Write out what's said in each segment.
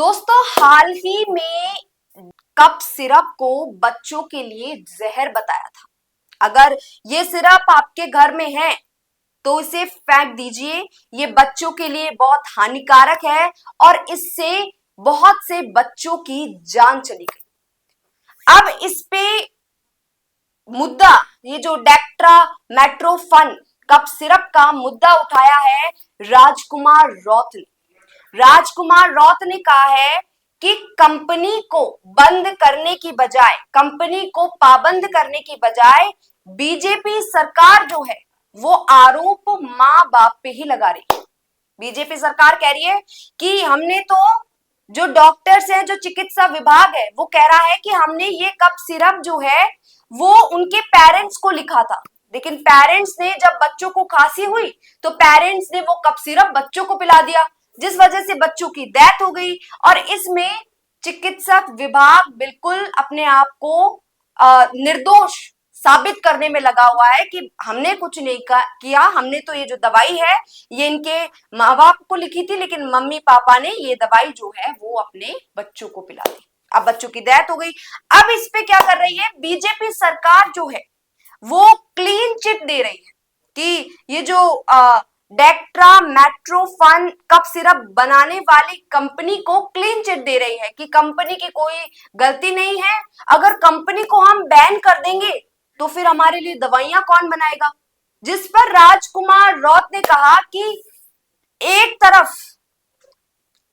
दोस्तों, हाल ही में cup syrup को बच्चों के लिए जहर बताया था। अगर ये सिरप आपके घर में है तो इसे फेंक दीजिए। ये बच्चों के लिए बहुत हानिकारक है और इससे बहुत से बच्चों की जान चली गई। अब इस पे मुद्दा, ये जो डेक्ट्रामेट्रोफन कप सिरप का मुद्दा उठाया है राजकुमार रौत ने। राजकुमार रौत ने कहा है कि कंपनी को बंद करने की बजाय, कंपनी को पाबंद करने की बजाय बीजेपी सरकार जो है वो आरोप मां बाप पे ही लगा रही है। बीजेपी सरकार कह रही है कि हमने तो, जो डॉक्टर्स है, जो चिकित्सा विभाग है, वो कह रहा है कि हमने ये कप सिरप जो है वो उनके पेरेंट्स को लिखा था, लेकिन पेरेंट्स ने जब बच्चों को खांसी हुई तो पेरेंट्स ने वो कप सिरप बच्चों को पिला दिया, जिस वजह से बच्चों की डेथ हो गई। और इसमें चिकित्सक विभाग बिल्कुल अपने आप को निर्दोष साबित करने में लगा हुआ है कि हमने कुछ नहीं किया, हमने तो ये जो दवाई है ये इनके माँ बाप को लिखी थी, लेकिन मम्मी पापा ने ये दवाई जो है वो अपने बच्चों को पिला दी। अब बच्चों की डेथ हो गई। अब इस पे क्या कर रही है बीजेपी सरकार जो है वो क्लीन चिट दे रही है कि ये जो डेक्ट्रामेट्रोफन कप सिरप बनाने वाली कंपनी को क्लीन चिट दे रही है कि कंपनी की कोई गलती नहीं है। अगर कंपनी को हम बैन कर देंगे तो फिर हमारे लिए दवाइयां कौन बनाएगा। जिस पर राजकुमार रौत ने कहा कि एक तरफ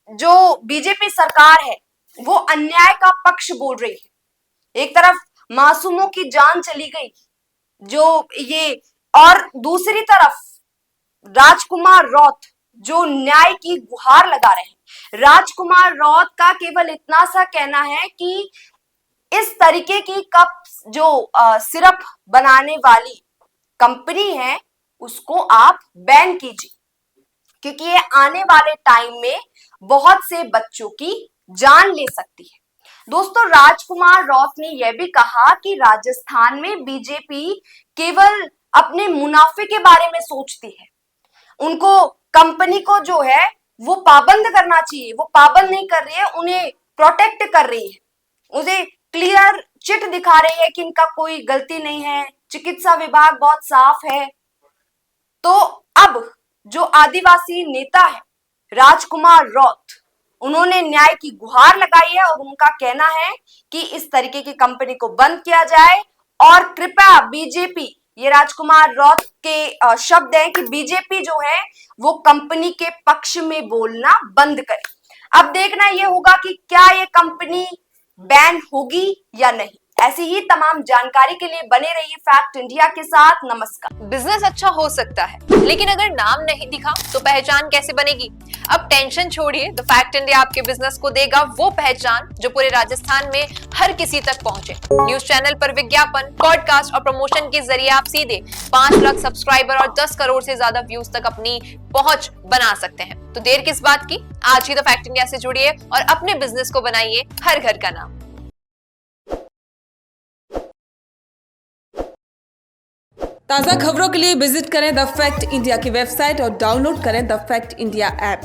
जो बीजेपी सरकार है वो अन्याय का पक्ष बोल रही है, एक तरफ मासूमों की जान चली गई जो ये, और दूसरी तरफ राजकुमार रौत जो न्याय की गुहार लगा रहे हैं। राजकुमार रौत का केवल इतना सा कहना है कि इस तरीके की कप जो सिरप बनाने वाली कंपनी है उसको आप बैन कीजिए, क्योंकि ये आने वाले टाइम में बहुत से बच्चों की जान ले सकती है। दोस्तों, राजकुमार रौत ने यह भी कहा कि राजस्थान में बीजेपी केवल अपने मुनाफे के बारे में सोचती है, उनको कंपनी को जो है वो पाबंद करना चाहिए, वो पाबंद नहीं कर रही है, उन्हें प्रोटेक्ट कर रही है, उसे क्लियर चिट दिखा रही है कि इनका कोई गलती नहीं है, चिकित्सा विभाग बहुत साफ है। तो अब जो आदिवासी नेता है राजकुमार रौत, उन्होंने न्याय की गुहार लगाई है और उनका कहना है कि इस तरीके की कंपनी को बंद किया जाए और कृपया बीजेपी, ये राजकुमार रौत के शब्द हैं कि बीजेपी जो है वो कंपनी के पक्ष में बोलना बंद करे। अब देखना ये होगा कि क्या ये कंपनी बैन होगी या नहीं। ऐसी ही तमाम जानकारी के लिए बने रहिए फैक्ट इंडिया के साथ। नमस्कार। बिजनेस अच्छा हो सकता है, लेकिन अगर नाम नहीं दिखा तो पहचान कैसे बनेगी। अब टेंशन छोड़िए, द फैक्ट इंडिया आपके बिजनेस को देगा वो पहचान जो पूरे राजस्थान में हर किसी तक पहुंचे। न्यूज चैनल पर विज्ञापन, पॉडकास्ट और प्रमोशन के जरिए आप सीधे 5 लाख सब्सक्राइबर और 10 करोड़ से ज्यादा व्यूज तक अपनी पहुंच बना सकते हैं। तो देर किस बात की, आज ही द फैक्ट इंडिया से जुड़िए और अपने बिजनेस को बनाइए हर घर का नाम। ताज़ा खबरों के लिए विजिट करें द फैक्ट इंडिया की वेबसाइट और डाउनलोड करें द फैक्ट इंडिया ऐप।